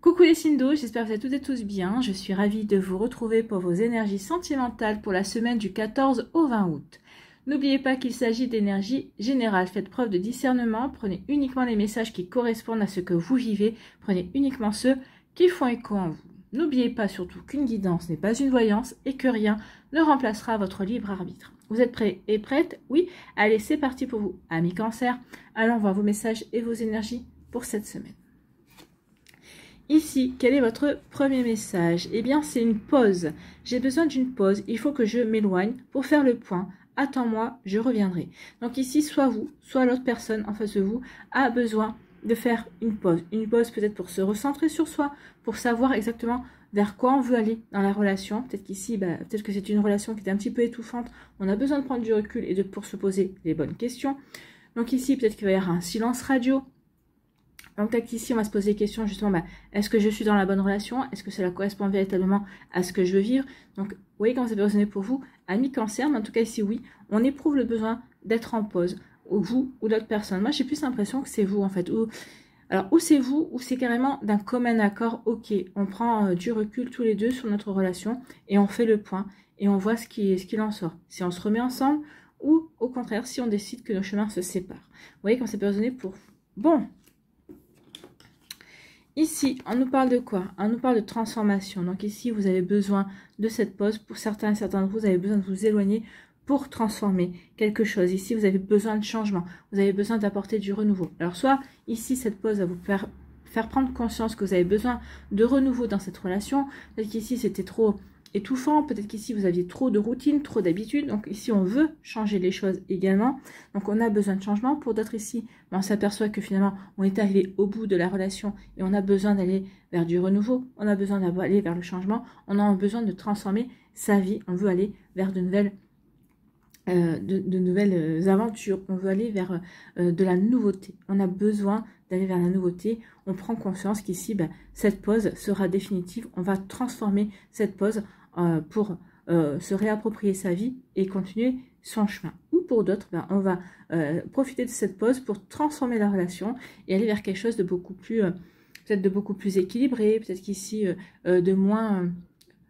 Coucou les signes d'eau, j'espère que vous êtes toutes et tous bien. Je suis ravie de vous retrouver pour vos énergies sentimentales pour la semaine du 14 au 20 août. N'oubliez pas qu'il s'agit d'énergie générale. Faites preuve de discernement, prenez uniquement les messages qui correspondent à ce que vous vivez, prenez uniquement ceux qui font écho en vous. N'oubliez pas surtout qu'une guidance n'est pas une voyance et que rien ne remplacera votre libre arbitre. Vous êtes prêts et prêtes? Oui? Allez, c'est parti pour vous, amis Cancer. Allons voir vos messages et vos énergies pour cette semaine. Ici, quel est votre premier message? Eh bien, c'est une pause. J'ai besoin d'une pause. Il faut que je m'éloigne pour faire le point. Attends-moi, je reviendrai. Donc ici, soit vous, soit l'autre personne en face de vous a besoin de faire une pause. Une pause peut-être pour se recentrer sur soi, pour savoir exactement vers quoi on veut aller dans la relation. Peut-être qu'ici, peut-être que c'est une relation qui est un petit peu étouffante. On a besoin de prendre du recul et pour se poser les bonnes questions. Donc ici, peut-être qu'il va y avoir un silence radio. Donc peut-être ici, on va se poser des questions justement, est-ce que je suis dans la bonne relation? Est-ce que cela correspond véritablement à ce que je veux vivre? Donc, vous voyez comment ça peut résonner pour vous, amis Cancer, mais en tout cas ici, oui, on éprouve le besoin d'être en pause, ou vous ou d'autres personnes. Moi, j'ai plus l'impression que c'est vous en fait. Alors, ou c'est vous, ou c'est carrément d'un commun accord, ok, on prend du recul tous les deux sur notre relation, et on fait le point, et on voit ce qu'il en sort. Si on se remet ensemble, ou au contraire, si on décide que nos chemins se séparent. Vous voyez comment ça peut résonner pour vous. Bon. Ici, on nous parle de quoi? On nous parle de transformation. Donc ici, vous avez besoin de cette pause. Pour certains d'entre vous, vous avez besoin de vous éloigner pour transformer quelque chose. Ici, vous avez besoin de changement. Vous avez besoin d'apporter du renouveau. Alors soit, ici, cette pause va vous faire prendre conscience que vous avez besoin de renouveau dans cette relation. Peut-être qu'ici, c'était trop étouffant. Peut-être qu'ici, vous aviez trop de routine, trop d'habitude. Donc ici, on veut changer les choses également. Donc on a besoin de changement. Pour d'autres ici, on s'aperçoit que finalement, on est arrivé au bout de la relation et on a besoin d'aller vers du renouveau. On a besoin d'aller vers le changement. On a besoin de transformer sa vie. On veut aller vers de nouvelles aventures. On veut aller vers de la nouveauté. On a besoin d'aller vers la nouveauté. On prend conscience qu'ici, cette pause sera définitive. On va transformer cette pause pour se réapproprier sa vie et continuer son chemin. Ou pour d'autres, on va profiter de cette pause pour transformer la relation et aller vers quelque chose de beaucoup plus, peut-être de beaucoup plus équilibré, peut-être qu'ici de moins,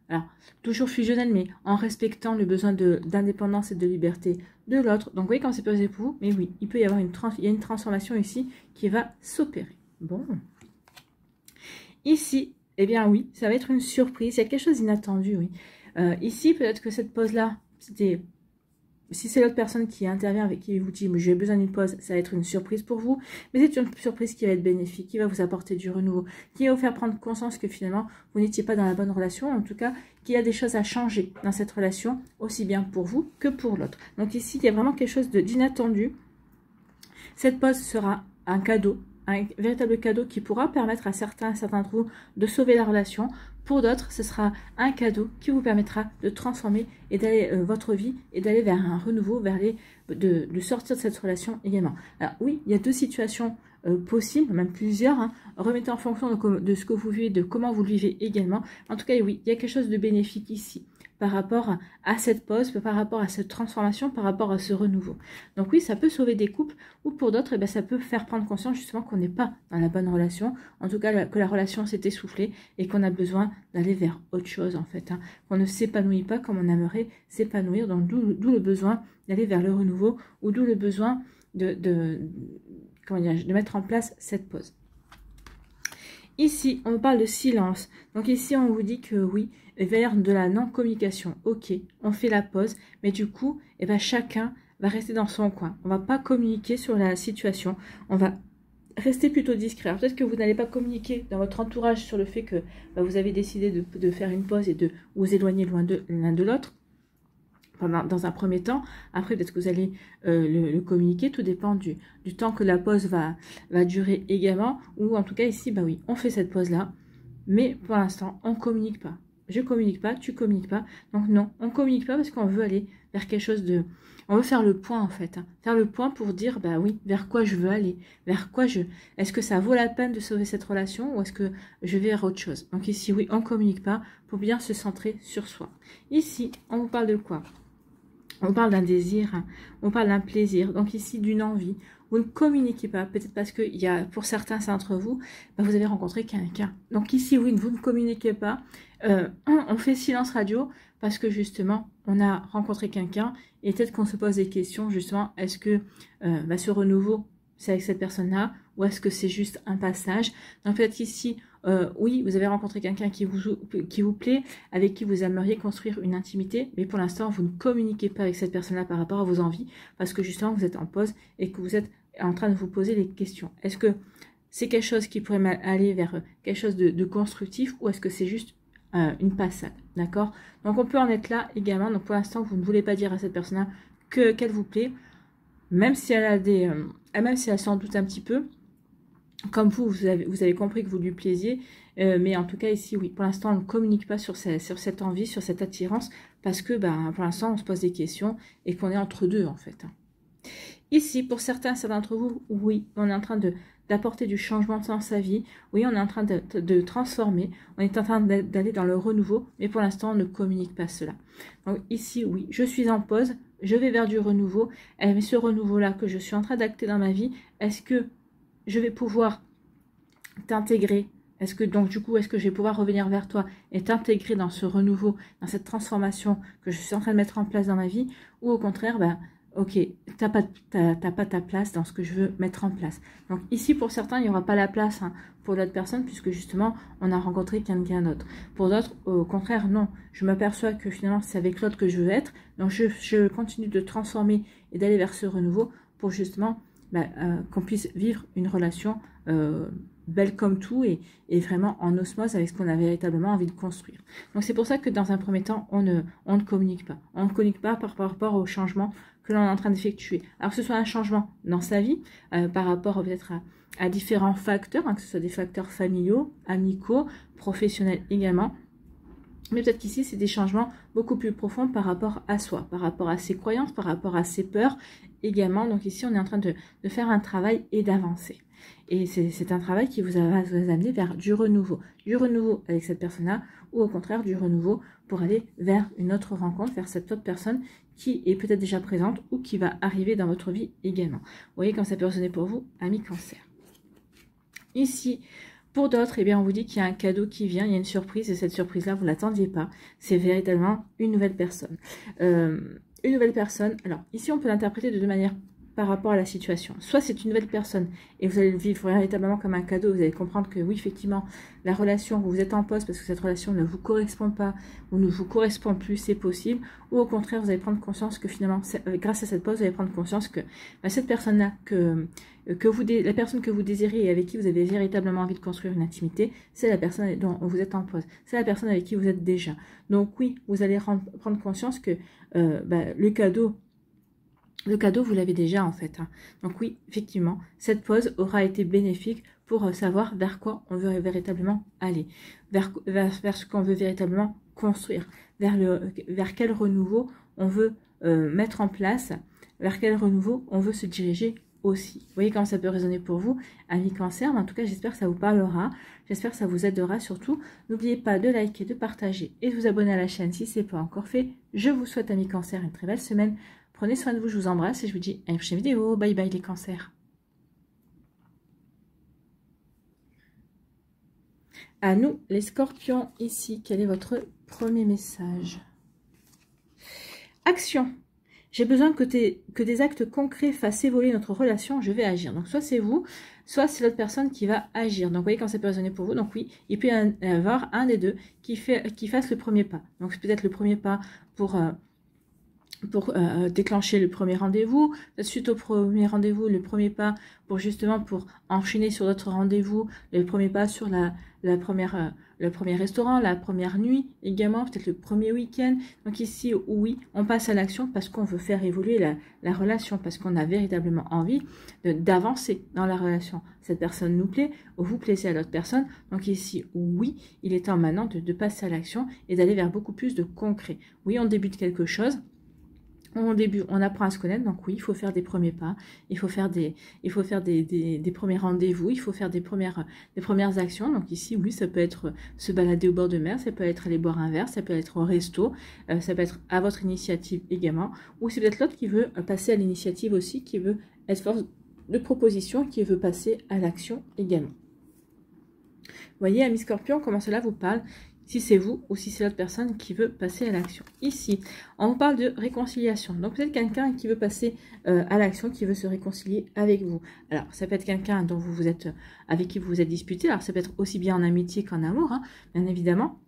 alors toujours fusionnel, mais en respectant le besoin d'indépendance et de liberté de l'autre. Donc vous voyez quand c'est posé pour vous, mais oui, il peut y avoir une transformation ici qui va s'opérer. Bon, ici. Eh bien oui, ça va être une surprise, il y a quelque chose d'inattendu, oui. Ici, peut-être que cette pause-là, c'était... Si c'est l'autre personne qui intervient avec qui vous dit « j'ai besoin d'une pause », ça va être une surprise pour vous. Mais c'est une surprise qui va être bénéfique, qui va vous apporter du renouveau, qui va vous faire prendre conscience que finalement, vous n'étiez pas dans la bonne relation, en tout cas, qu'il y a des choses à changer dans cette relation, aussi bien pour vous que pour l'autre. Donc ici, il y a vraiment quelque chose d'inattendu. Cette pause sera un cadeau. Un véritable cadeau qui pourra permettre à certains d'entre vous de sauver la relation. Pour d'autres, ce sera un cadeau qui vous permettra de transformer et d'aller votre vie et d'aller vers un renouveau, de sortir de cette relation également. Alors oui, il y a deux situations possibles, même plusieurs. Hein. Remettez en fonction de ce que vous vivez, de comment vous le vivez également. En tout cas, oui, il y a quelque chose de bénéfique ici par rapport à cette pause, par rapport à cette transformation, par rapport à ce renouveau. Donc oui, ça peut sauver des couples, ou pour d'autres, ça peut faire prendre conscience justement qu'on n'est pas dans la bonne relation, en tout cas que la relation s'est essoufflée et qu'on a besoin d'aller vers autre chose en fait, hein. Qu'on ne s'épanouit pas comme on aimerait s'épanouir, donc d'où le besoin d'aller vers le renouveau, ou d'où le besoin de mettre en place cette pause. Ici, on parle de silence. Donc ici, on vous dit que oui, il va y avoir de la non-communication. Ok, on fait la pause, mais du coup, chacun va rester dans son coin. On ne va pas communiquer sur la situation. On va rester plutôt discret. Peut-être que vous n'allez pas communiquer dans votre entourage sur le fait que vous avez décidé de faire une pause et de vous éloigner loin l'un de l'autre. Dans un premier temps, après peut-être que vous allez le communiquer, tout dépend du temps que la pause va durer également, ou en tout cas ici, oui, on fait cette pause-là, mais pour l'instant, on ne communique pas. Je communique pas, tu communiques pas, donc non, on ne communique pas parce qu'on veut aller vers quelque chose de... On veut faire le point en fait, hein. Faire le point pour dire, oui, vers quoi je veux aller, Est-ce que ça vaut la peine de sauver cette relation ou est-ce que je vais vers autre chose? Donc ici, oui, on ne communique pas pour bien se centrer sur soi. Ici, on vous parle de quoi? On parle d'un désir, hein, on parle d'un plaisir, donc ici d'une envie. Vous ne communiquez pas, peut-être parce que pour certains d'entre vous, bah, vous avez rencontré quelqu'un. Donc ici, oui, vous ne communiquez pas. On fait silence radio parce que justement, on a rencontré quelqu'un et peut-être qu'on se pose des questions, justement, est-ce que bah, ce renouveau, c'est avec cette personne-là ou est-ce que c'est juste un passage? Donc peut-être qu'ici, oui, vous avez rencontré quelqu'un qui vous plaît, avec qui vous aimeriez construire une intimité, mais pour l'instant, vous ne communiquez pas avec cette personne-là par rapport à vos envies, parce que justement, vous êtes en pause et que vous êtes en train de vous poser les questions. Est-ce que c'est quelque chose qui pourrait aller vers quelque chose de constructif, ou est-ce que c'est juste une passade, d'accord? Donc on peut en être là également. Donc pour l'instant, vous ne voulez pas dire à cette personne-là qu'elle vous plaît, même si elle a même si elle s'en doute un petit peu. Comme vous avez compris que vous lui plaisiez, mais en tout cas ici, oui, pour l'instant, on ne communique pas sur cette envie, sur cette attirance, parce que ben, pour l'instant, on se pose des questions et qu'on est entre deux, en fait. Ici, pour certains d'entre vous, oui, on est en train d'apporter du changement dans sa vie, oui, on est en train de transformer, on est en train d'aller dans le renouveau, mais pour l'instant, on ne communique pas cela. Donc ici, oui, je suis en pause, je vais vers du renouveau, mais ce renouveau-là que je suis en train d'acter dans ma vie, est-ce que je vais pouvoir t'intégrer? Est-ce que donc du coup, est-ce que je vais pouvoir revenir vers toi et t'intégrer dans ce renouveau, dans cette transformation que je suis en train de mettre en place dans ma vie? Ou au contraire, ben, ok, t'as pas ta place dans ce que je veux mettre en place. Donc ici, pour certains, il n'y aura pas la place hein, pour d'autres personnes, puisque justement, on a rencontré quelqu'un d'autre. Pour d'autres, au contraire, non. Je m'aperçois que finalement, c'est avec l'autre que je veux être. Donc je continue de transformer et d'aller vers ce renouveau pour justement qu'on puisse vivre une relation belle comme tout et vraiment en osmose avec ce qu'on a véritablement envie de construire. Donc c'est pour ça que dans un premier temps, on ne communique pas. On ne communique pas par rapport au changement que l'on est en train d'effectuer. Alors que ce soit un changement dans sa vie, par rapport peut-être à différents facteurs, hein, que ce soit des facteurs familiaux, amicaux, professionnels également. Mais peut-être qu'ici, c'est des changements beaucoup plus profonds par rapport à soi, par rapport à ses croyances, par rapport à ses peurs également. Donc ici, on est en train de faire un travail et d'avancer. Et c'est un travail qui va vous amener vers du renouveau. Du renouveau avec cette personne-là, ou au contraire, du renouveau pour aller vers une autre rencontre, vers cette autre personne qui est peut-être déjà présente ou qui va arriver dans votre vie également. Vous voyez comme ça peut résonner pour vous, amis cancer. Ici, pour d'autres, eh bien, on vous dit qu'il y a un cadeau qui vient, il y a une surprise, et cette surprise-là, vous ne l'attendiez pas. C'est véritablement une nouvelle personne. Une nouvelle personne, alors ici, on peut l'interpréter de deux manières par rapport à la situation. Soit c'est une nouvelle personne, et vous allez le vivre véritablement comme un cadeau, vous allez comprendre que oui, effectivement, la relation, vous êtes en pause parce que cette relation ne vous correspond pas, ou ne vous correspond plus, c'est possible, ou au contraire, vous allez prendre conscience que finalement, grâce à cette pause, vous allez prendre conscience que cette personne-là, la personne que vous désirez et avec qui vous avez véritablement envie de construire une intimité, c'est la personne dont vous êtes en pause. C'est la personne avec qui vous êtes déjà. Donc oui, vous allez prendre conscience que le cadeau, vous l'avez déjà en fait. Hein. Donc oui, effectivement, cette pause aura été bénéfique pour savoir vers quoi on veut véritablement aller, vers ce qu'on veut véritablement construire, vers quel renouveau on veut mettre en place, vers quel renouveau on veut se diriger aussi. Vous voyez comment ça peut résonner pour vous, amis cancer, mais en tout cas, j'espère que ça vous parlera, j'espère que ça vous aidera surtout. N'oubliez pas de liker, de partager et de vous abonner à la chaîne si ce n'est pas encore fait. Je vous souhaite, amis cancer, une très belle semaine. Prenez soin de vous, je vous embrasse et je vous dis à une prochaine vidéo. Bye bye les cancers. À nous, les scorpions, ici, quel est votre premier message? Action. J'ai besoin que des actes concrets fassent évoluer notre relation, je vais agir. Donc, soit c'est vous, soit c'est l'autre personne qui va agir. Donc, vous voyez quand ça peut résonner pour vous. Donc, oui, il peut y avoir un des deux qui fasse le premier pas. Donc, c'est peut-être le premier pas pour déclencher le premier rendez-vous, suite au premier rendez-vous, le premier pas pour enchaîner sur d'autres rendez-vous, le premier pas sur le premier restaurant, la première nuit également, peut-être le premier week-end. Donc ici, oui, on passe à l'action parce qu'on veut faire évoluer la relation, parce qu'on a véritablement envie d'avancer dans la relation. Cette personne nous plaît, ou vous plaisez à l'autre personne. Donc ici, oui, il est temps maintenant de passer à l'action et d'aller vers beaucoup plus de concret. Oui, on débute quelque chose. Au début, on apprend à se connaître, donc oui, il faut faire des premiers pas, il faut faire des premiers rendez-vous, il faut faire des premières actions. Donc ici, oui, ça peut être se balader au bord de mer, ça peut être aller boire un verre, ça peut être au resto, ça peut être à votre initiative également, ou c'est peut-être l'autre qui veut passer à l'initiative aussi, qui veut être force de proposition, qui veut passer à l'action également. Vous voyez, amis Scorpion, comment cela vous parle ? Si c'est vous ou si c'est l'autre personne qui veut passer à l'action. Ici, on vous parle de réconciliation. Donc peut-être quelqu'un qui veut passer à l'action, qui veut se réconcilier avec vous. Alors ça peut être quelqu'un dont avec qui vous vous êtes disputé. Alors ça peut être aussi bien en amitié qu'en amour, hein, bien évidemment.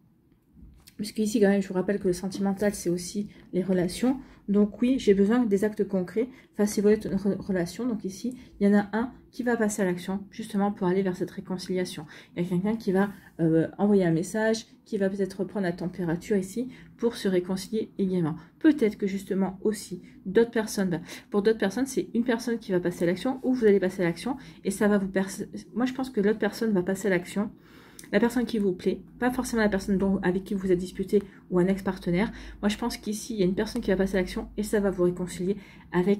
Puisque ici, quand même, je vous rappelle que le sentimental, c'est aussi les relations. Donc oui, j'ai besoin des actes concrets face à votre relation. Donc ici, il y en a un qui va passer à l'action, justement pour aller vers cette réconciliation. Il y a quelqu'un qui va envoyer un message, qui va peut-être reprendre la température ici, pour se réconcilier également. Peut-être que justement aussi, d'autres personnes, pour d'autres personnes, c'est une personne qui va passer à l'action, ou vous allez passer à l'action, et ça va vous... Moi, je pense que l'autre personne va passer à l'action, la personne qui vous plaît, pas forcément la personne avec qui vous êtes disputé ou un ex-partenaire. Moi, je pense qu'ici, il y a une personne qui va passer à l'action et ça va vous réconcilier avec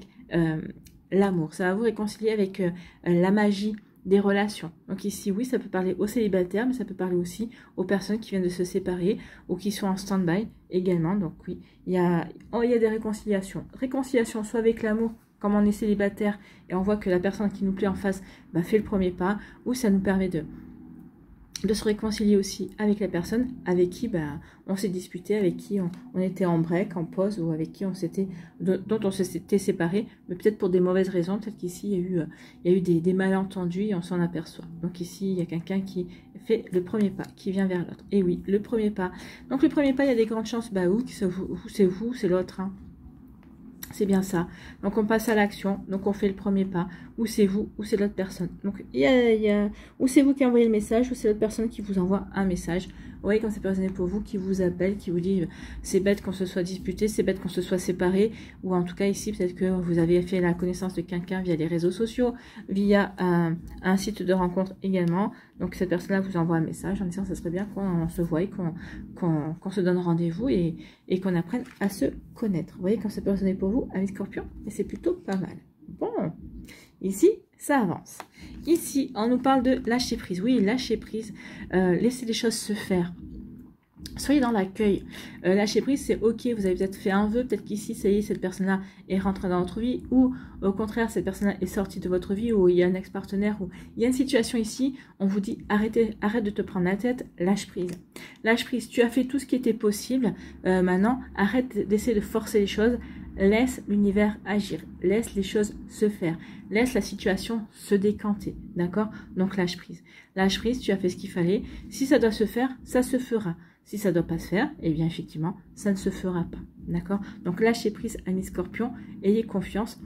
l'amour. Ça va vous réconcilier avec la magie des relations. Donc ici, oui, ça peut parler aux célibataires, mais ça peut parler aussi aux personnes qui viennent de se séparer ou qui sont en stand-by également. Donc oui, il y a des réconciliations. Réconciliation soit avec l'amour, comme on est célibataire et on voit que la personne qui nous plaît en face fait le premier pas, ou ça nous permet de se réconcilier aussi avec la personne avec qui on s'est disputé, avec qui on était en break, en pause, ou avec qui dont on s'était séparé, mais peut-être pour des mauvaises raisons. Peut-être qu'ici il y a eu des malentendus et on s'en aperçoit. Donc ici il y a quelqu'un qui fait le premier pas, qui vient vers l'autre. Et oui, le premier pas. Donc le premier pas, il y a des grandes chances, c'est vous, c'est l'autre, hein. C'est bien ça. Donc on passe à l'action. Donc on fait le premier pas. Ou c'est vous, ou c'est l'autre personne. Donc ou c'est vous qui envoyez le message, ou c'est l'autre personne qui vous envoie un message. Vous voyez, quand c'est personne pour vous, qui vous appelle, qui vous dit c'est bête qu'on se soit disputé, c'est bête qu'on se soit séparé. Ou en tout cas ici, peut-être que vous avez fait la connaissance de quelqu'un via les réseaux sociaux, via un site de rencontre également. Donc cette personne-là vous envoie un message en disant ça serait bien qu'on se voie, qu'on se donne rendez-vous et qu'on apprenne à se connaître. Vous voyez, quand c'est personne pour vous, amis Scorpion, et c'est plutôt pas mal. Bon, ici, ça avance. Ici, on nous parle de lâcher prise. Oui, lâcher prise, laisser les choses se faire. Soyez dans l'accueil. Lâcher prise, c'est ok, vous avez peut-être fait un vœu, peut-être qu'ici, ça y est, cette personne-là est rentrée dans votre vie, ou au contraire, cette personne-là est sortie de votre vie, ou il y a un ex-partenaire, ou il y a une situation ici, on vous dit arrête de te prendre la tête, lâche prise. Lâche prise, tu as fait tout ce qui était possible, maintenant, arrête d'essayer de forcer les choses, laisse l'univers agir, laisse les choses se faire, laisse la situation se décanter, d'accord? Donc lâche prise. Lâche prise, tu as fait ce qu'il fallait, si ça doit se faire, ça se fera. Si ça ne doit pas se faire, eh bien effectivement, ça ne se fera pas. D'accord? Donc lâchez prise, amis Scorpion, ayez confiance.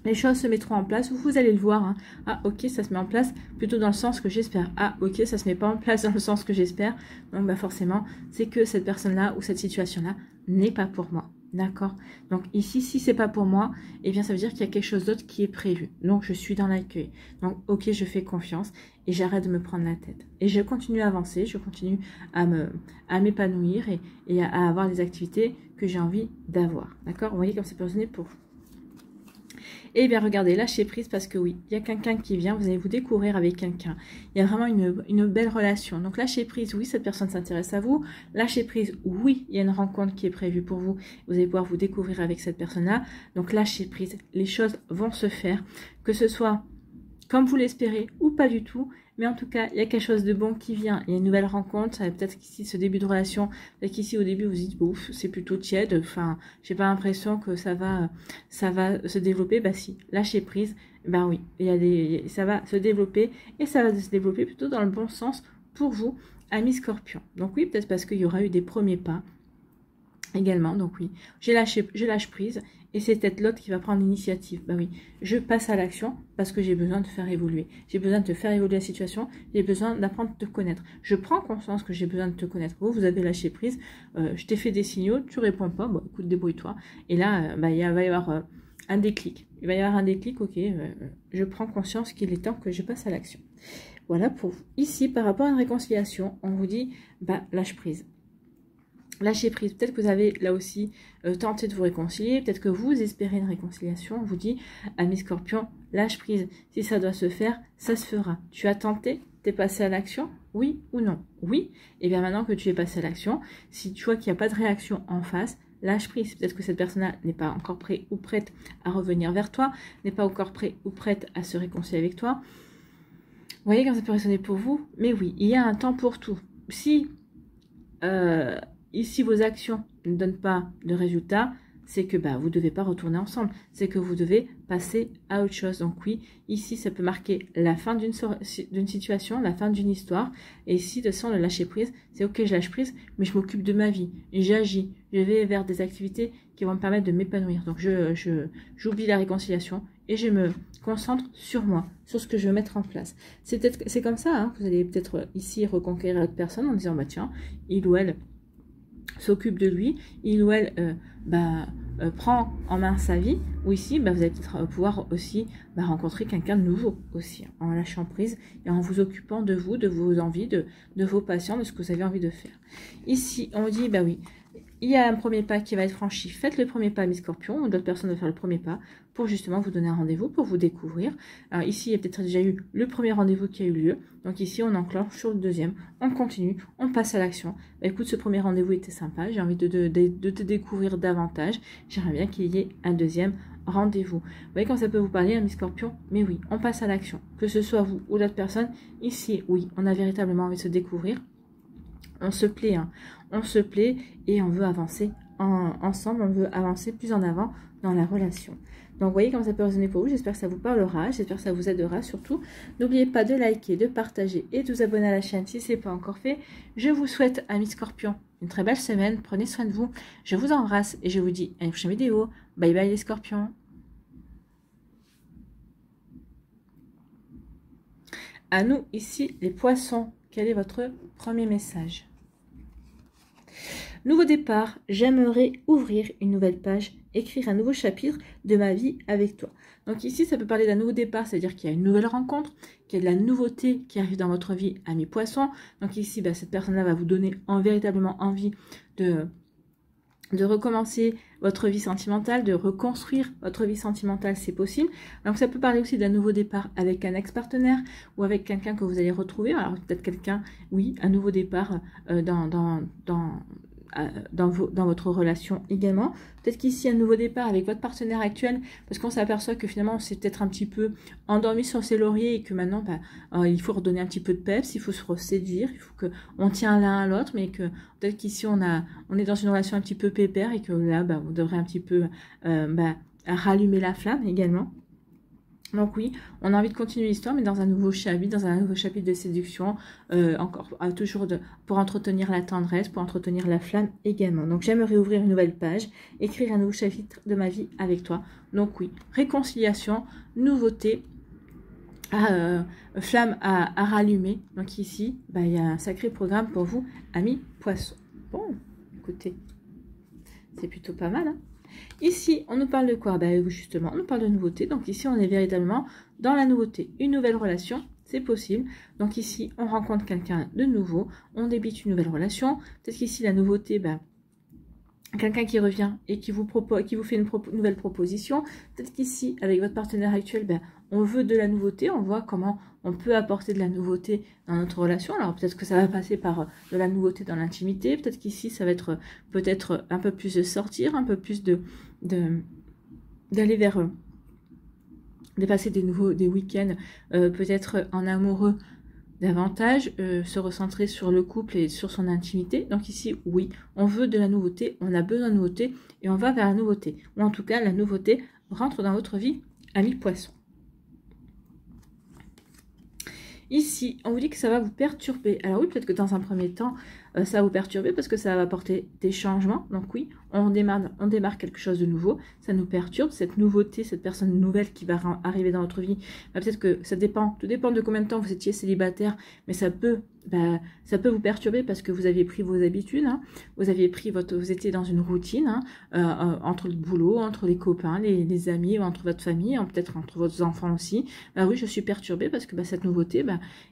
Les choses se mettront en place, vous allez le voir. Hein. Ah ok, ça se met en place plutôt dans le sens que j'espère. Ah ok, ça se met pas en place dans le sens que j'espère. Donc forcément, c'est que cette personne-là ou cette situation-là n'est pas pour moi. D'accord? Donc ici, si c'est pas pour moi, eh bien ça veut dire qu'il y a quelque chose d'autre qui est prévu. Donc je suis dans l'accueil. Donc ok, je fais confiance et j'arrête de me prendre la tête. Et je continue à avancer, je continue à m'épanouir et à avoir les activités que j'ai envie d'avoir. D'accord? Vous voyez comme c'est personné pour vous. Et bien regardez, lâchez prise parce que oui, il y a quelqu'un qui vient, vous allez vous découvrir avec quelqu'un. Il y a vraiment une belle relation. Donc lâchez prise, oui, cette personne s'intéresse à vous. Lâchez prise, oui, il y a une rencontre qui est prévue pour vous. Vous allez pouvoir vous découvrir avec cette personne-là. Donc lâchez prise, les choses vont se faire. Que ce soit comme vous l'espérez ou pas du tout. Mais en tout cas, il y a quelque chose de bon qui vient. Il y a une nouvelle rencontre. Peut-être qu'ici, ce début de relation, peut-être qu'ici, au début, vous dites, ouf, c'est plutôt tiède. Enfin, j'ai pas l'impression que ça va se développer. Bah si, lâchez prise. Bah oui, ça va se développer. Et ça va se développer plutôt dans le bon sens pour vous, amis Scorpion. Donc oui, peut-être parce qu'il y aura eu des premiers pas également. Donc oui, je lâche prise. Et c'est peut-être l'autre qui va prendre l'initiative. Bah oui, je passe à l'action parce que j'ai besoin de faire évoluer. J'ai besoin de te faire évoluer la situation. J'ai besoin d'apprendre à te connaître. Je prends conscience que j'ai besoin de te connaître. Vous avez lâché prise. Je t'ai fait des signaux. Tu réponds pas. Bon, écoute, débrouille-toi. Et là, va y avoir un déclic. Il va y avoir un déclic. Ok, je prends conscience qu'il est temps que je passe à l'action. Voilà pour vous. Ici, par rapport à une réconciliation, on vous dit, lâche prise. lâcher prise. Peut-être que vous avez là aussi tenté de vous réconcilier. Peut-être que vous espérez une réconciliation. On vous dit, ami Scorpion, lâche prise. Si ça doit se faire, ça se fera. Tu as tenté, t'es passé à l'action, oui ou non? Oui. Et bien maintenant que tu es passé à l'action, si tu vois qu'il n'y a pas de réaction en face, lâche prise. Peut-être que cette personne-là n'est pas encore prête ou prête à revenir vers toi, n'est pas encore prête ou prête à se réconcilier avec toi. Vous voyez comme ça peut résonner pour vous? Mais oui, il y a un temps pour tout. Si ici vos actions ne donnent pas de résultat, c'est que vous ne devez pas retourner ensemble. C'est que vous devez passer à autre chose. Donc oui, ici ça peut marquer la fin d'une situation, la fin d'une histoire. Et ici, de sang, le lâcher prise, c'est ok, je lâche prise, mais je m'occupe de ma vie. J'agis, je vais vers des activités qui vont me permettre de m'épanouir. Donc j'oublie la réconciliation et je me concentre sur moi, sur ce que je veux mettre en place. C'est comme ça, hein, vous allez peut-être ici reconquérir l'autre personne en disant, tiens, il ou elle s'occupe de lui, il ou elle prend en main sa vie, ou ici, vous allez peut-être pouvoir aussi rencontrer quelqu'un de nouveau aussi, en lâchant prise et en vous occupant de vous, de vos envies, de vos passions, de ce que vous avez envie de faire. Ici, on dit, oui, il y a un premier pas qui va être franchi. Faites le premier pas, mes scorpions, ou d'autres personnes vont faire le premier pas pour justement vous donner un rendez-vous, pour vous découvrir. Alors ici, il y a peut-être déjà eu le premier rendez-vous qui a eu lieu. Donc ici, on enclenche sur le deuxième, on continue, on passe à l'action. Écoute, ce premier rendez-vous était sympa, j'ai envie de te découvrir davantage. J'aimerais bien qu'il y ait un deuxième rendez-vous. Vous voyez quand ça peut vous parler, mes scorpions? Mais oui, on passe à l'action. Que ce soit vous ou d'autres personnes, ici, oui, on a véritablement envie de se découvrir. On se plaît, hein. On se plaît et on veut avancer ensemble, on veut avancer plus en avant dans la relation. Donc, vous voyez comment ça peut résonner pour vous. J'espère que ça vous parlera, j'espère que ça vous aidera surtout. N'oubliez pas de liker, de partager et de vous abonner à la chaîne si ce n'est pas encore fait. Je vous souhaite, amis scorpions, une très belle semaine. Prenez soin de vous. Je vous embrasse et je vous dis à une prochaine vidéo. Bye bye les scorpions. À nous, ici, les poissons. Quel est votre premier message? Nouveau départ, j'aimerais ouvrir une nouvelle page, écrire un nouveau chapitre de ma vie avec toi. Donc ici, ça peut parler d'un nouveau départ, c'est-à-dire qu'il y a une nouvelle rencontre, qu'il y a de la nouveauté qui arrive dans votre vie, ami poisson. Donc ici, cette personne-là va vous donner véritablement envie de recommencer votre vie sentimentale, de reconstruire votre vie sentimentale, c'est possible. Donc ça peut parler aussi d'un nouveau départ avec un ex-partenaire ou avec quelqu'un que vous allez retrouver. Alors peut-être quelqu'un, oui, un nouveau départ dans votre relation également. Peut-être qu'ici, un nouveau départ avec votre partenaire actuel, parce qu'on s'aperçoit que finalement, on s'est peut-être un petit peu endormi sur ses lauriers et que maintenant, il faut redonner un petit peu de peps, il faut se reséduire, il faut qu'on tient l'un à l'autre, mais que peut-être qu'ici, on est dans une relation un petit peu pépère et que là, vous devrez un petit peu rallumer la flamme également. Donc oui, on a envie de continuer l'histoire, mais dans un nouveau chapitre, de séduction, toujours pour entretenir la tendresse, pour entretenir la flamme également. Donc j'aimerais ouvrir une nouvelle page, écrire un nouveau chapitre de ma vie avec toi. Donc oui, réconciliation, nouveauté, flamme à rallumer. Donc ici, il y a un sacré programme pour vous, amis poissons. Bon, écoutez, c'est plutôt pas mal, hein. Ici, on nous parle de quoi? Justement, on nous parle de nouveauté. Donc ici, on est véritablement dans la nouveauté. Une nouvelle relation, c'est possible. Donc ici, on rencontre quelqu'un de nouveau. On débute une nouvelle relation. Peut-être qu'ici, la nouveauté, quelqu'un qui revient et qui vous fait une nouvelle proposition. Peut-être qu'ici, avec votre partenaire actuel, on veut de la nouveauté. On voit comment on peut apporter de la nouveauté dans notre relation. Alors peut-être que ça va passer par de la nouveauté dans l'intimité. Peut-être qu'ici, ça va être peut-être un peu plus de sortir, un peu plus d'aller vers de passer des week-ends peut-être en amoureux davantage, se recentrer sur le couple et sur son intimité. Donc ici, oui, on veut de la nouveauté, on a besoin de nouveauté et on va vers la nouveauté. Ou en tout cas, la nouveauté rentre dans votre vie, ami poisson. Ici, on vous dit que ça va vous perturber. Alors oui, peut-être que dans un premier temps, ça va vous perturber parce que ça va apporter des changements. Donc oui, on démarre quelque chose de nouveau. Ça nous perturbe, cette nouveauté, cette personne nouvelle qui va arriver dans votre vie. Peut-être que ça dépend, tout dépend de combien de temps vous étiez célibataire, mais ça peut vous perturber parce que vous aviez pris vos habitudes, hein. Vous étiez dans une routine, hein, entre le boulot, entre les copains, les amis, ou entre votre famille, peut-être entre vos enfants aussi. Oui, je suis perturbée parce que cette nouveauté,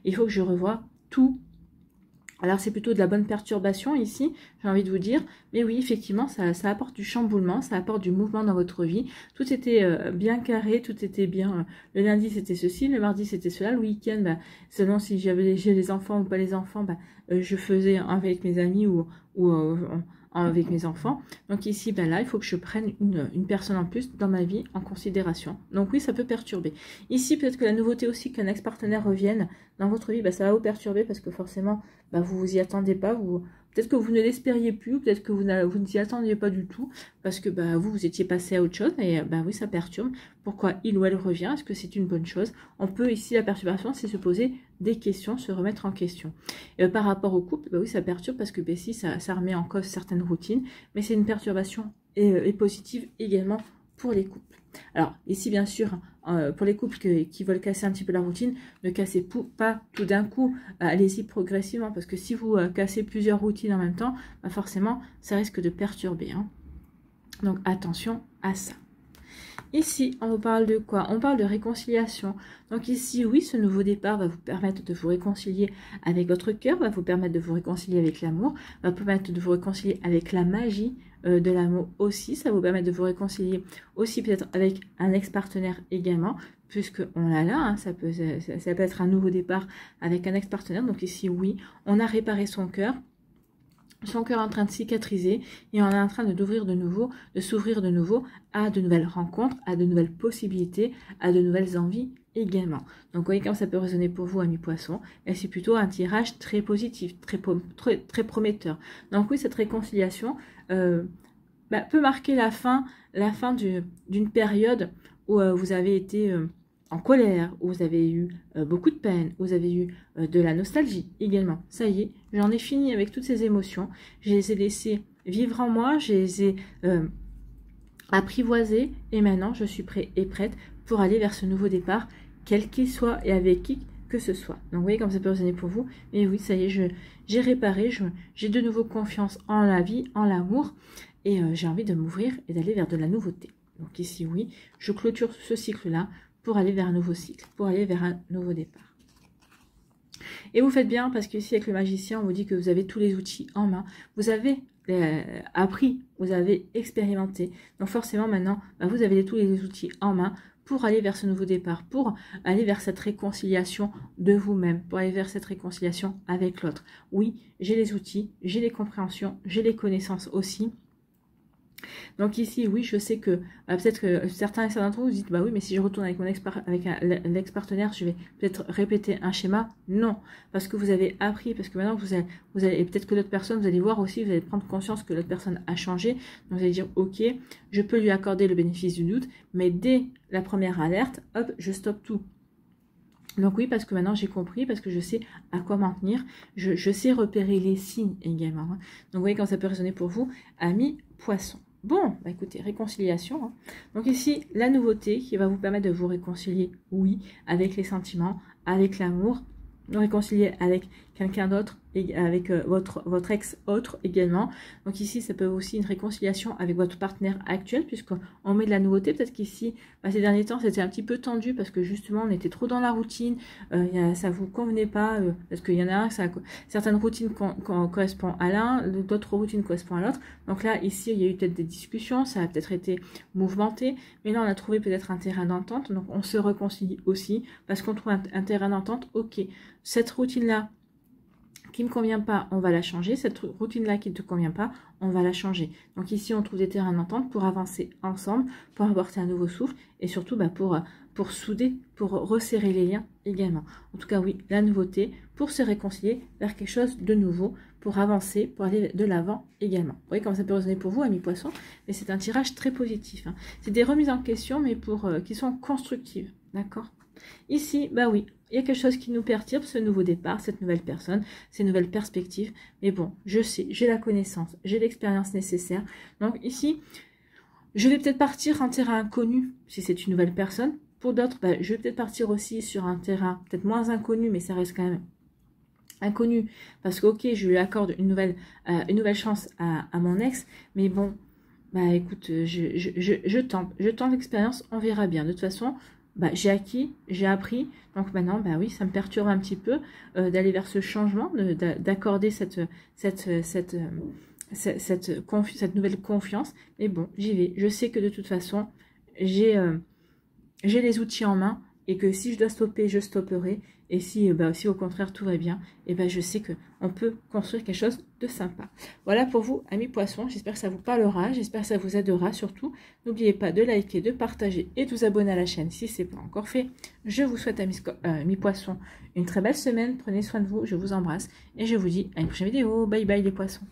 il faut que je revoie tout Alors, c'est plutôt de la bonne perturbation ici, j'ai envie de vous dire. Mais oui, effectivement, ça apporte du chamboulement, ça apporte du mouvement dans votre vie. Tout était bien carré, tout était bien. Le lundi, c'était ceci, le mardi, c'était cela. Le week-end, bah, selon si j'ai les enfants ou pas les enfants, bah, je faisais avec mes amis ou avec mes enfants. Donc ici, ben là, il faut que je prenne une personne en plus dans ma vie en considération. Donc oui, ça peut perturber. Ici, peut-être que la nouveauté aussi qu'un ex-partenaire revienne dans votre vie, ben, ça va vous perturber parce que forcément, ben, vous vous y attendez pas. Peut-être que vous ne l'espériez plus, peut-être que vous n'y attendiez pas du tout parce que ben, vous étiez passé à autre chose et ben oui, ça perturbe. Pourquoi il ou elle revient? Est-ce que c'est une bonne chose? On peut ici, la perturbation, c'est se poser des questions, se remettre en question. Par rapport au couple, bah oui, ça perturbe parce que bah, si, ça remet en cause certaines routines, mais c'est une perturbation et positive également pour les couples. Alors, ici, bien sûr, pour les couples qui veulent casser un petit peu la routine, ne cassez pas tout d'un coup, allez-y progressivement, parce que si vous cassez plusieurs routines en même temps, bah forcément, ça risque de perturber. Hein. Donc, attention à ça. Ici, on vous parle de quoi? On parle de réconciliation. Donc ici, oui, ce nouveau départ va vous permettre de vous réconcilier avec votre cœur, va vous permettre de vous réconcilier avec l'amour, va vous permettre de vous réconcilier avec la magie de l'amour aussi. Ça va vous permettre de vous réconcilier aussi peut-être avec un ex-partenaire également, puisqu'on l'a là, hein, ça peut être un nouveau départ avec un ex-partenaire. Donc ici, oui, on a réparé son cœur est en train de cicatriser et on est en train d'ouvrir de nouveau, de s'ouvrir de nouveau à de nouvelles rencontres, à de nouvelles possibilités, à de nouvelles envies également. Donc vous voyez comme ça peut résonner pour vous, amis poissons, et c'est plutôt un tirage très positif, très prometteur. Donc oui, cette réconciliation peut marquer la fin d'une période où vous avez été en colère, où vous avez eu beaucoup de peine, où vous avez eu de la nostalgie également. Ça y est, j'en ai fini avec toutes ces émotions. Je les ai laissées vivre en moi, je les ai apprivoisées et maintenant je suis prêt et prête pour aller vers ce nouveau départ, quel qu'il soit et avec qui que ce soit. Donc vous voyez comme ça peut résonner pour vous. Mais oui, ça y est, j'ai réparé, j'ai de nouveau confiance en la vie, en l'amour et j'ai envie de m'ouvrir et d'aller vers de la nouveauté. Donc ici, oui, je clôture ce cycle-là pour aller vers un nouveau cycle, pour aller vers un nouveau départ. Et vous faites bien parce que ici avec le magicien, on vous dit que vous avez tous les outils en main. Vous avez appris, vous avez expérimenté. Donc forcément maintenant, vous avez tous les outils en main pour aller vers ce nouveau départ, pour aller vers cette réconciliation de vous-même, pour aller vers cette réconciliation avec l'autre. Oui, j'ai les outils, j'ai les compréhensions, j'ai les connaissances aussi. Donc ici, oui, je sais que peut-être que certains d'entre vous dites, bah oui, mais si je retourne avec mon ex-partenaire, je vais peut-être répéter un schéma. Non, parce que vous avez appris, parce que maintenant vous allez et peut-être que l'autre personne, vous allez voir aussi, vous allez prendre conscience que l'autre personne a changé. Donc vous allez dire, ok, je peux lui accorder le bénéfice du doute, mais dès la première alerte, hop, je stoppe tout. Donc oui, parce que maintenant j'ai compris, parce que je sais à quoi m'en tenir, je sais repérer les signes également. Hein. Donc vous voyez quand ça peut résonner pour vous, amis poissons. Bon, bah écoutez, réconciliation. Hein. Donc ici, la nouveauté qui va vous permettre de vous réconcilier, oui, avec les sentiments, avec l'amour, réconcilier avec quelqu'un d'autre, et avec votre ex autre également. Donc ici, ça peut aussi une réconciliation avec votre partenaire actuel, puisqu'on met de la nouveauté. Peut-être qu'ici, ces derniers temps, c'était un petit peu tendu, parce que justement, on était trop dans la routine, ça vous convenait pas, parce qu'il y en a un, certaines routines correspondent à l'un, d'autres routines correspondent à l'autre. Donc là, ici, il y a eu peut-être des discussions, ça a peut-être été mouvementé, mais là, on a trouvé peut-être un terrain d'entente, donc on se réconcilie aussi, parce qu'on trouve un terrain d'entente. Ok, cette routine-là, qui ne me convient pas, on va la changer. Cette routine-là qui ne te convient pas, on va la changer. Donc ici, on trouve des terrains d'entente pour avancer ensemble, pour apporter un nouveau souffle et surtout pour souder, pour resserrer les liens également. En tout cas, oui, la nouveauté pour se réconcilier vers quelque chose de nouveau, pour avancer, pour aller de l'avant également. Vous voyez comment ça peut résonner pour vous, amis poissons, mais c'est un tirage très positif. Hein. C'est des remises en question, mais qui sont constructives. D'accord ? Ici, oui, il y a quelque chose qui nous perturbe, ce nouveau départ, cette nouvelle personne, ces nouvelles perspectives. Mais bon, je sais, j'ai la connaissance, j'ai l'expérience nécessaire. Donc ici, je vais peut-être partir en terrain inconnu, si c'est une nouvelle personne. Pour d'autres, je vais peut-être partir aussi sur un terrain peut-être moins inconnu, mais ça reste quand même inconnu. Parce que, ok, je lui accorde une nouvelle chance à mon ex, mais bon, écoute, je tente l'expérience, on verra bien. De toute façon, bah, j'ai acquis, j'ai appris. Donc maintenant, bah oui, ça me perturbe un petit peu d'aller vers ce changement, d'accorder cette nouvelle confiance. Mais bon, j'y vais. Je sais que de toute façon, j'ai les outils en main et que si je dois stopper, je stopperai. Et si, si au contraire tout va bien, et ben je sais qu'on peut construire quelque chose de sympa. Voilà pour vous, amis poissons. J'espère que ça vous parlera, j'espère que ça vous aidera surtout. N'oubliez pas de liker, de partager et de vous abonner à la chaîne si ce n'est pas encore fait. Je vous souhaite, amis poissons, une très belle semaine. Prenez soin de vous, je vous embrasse et je vous dis à une prochaine vidéo. Bye bye les poissons.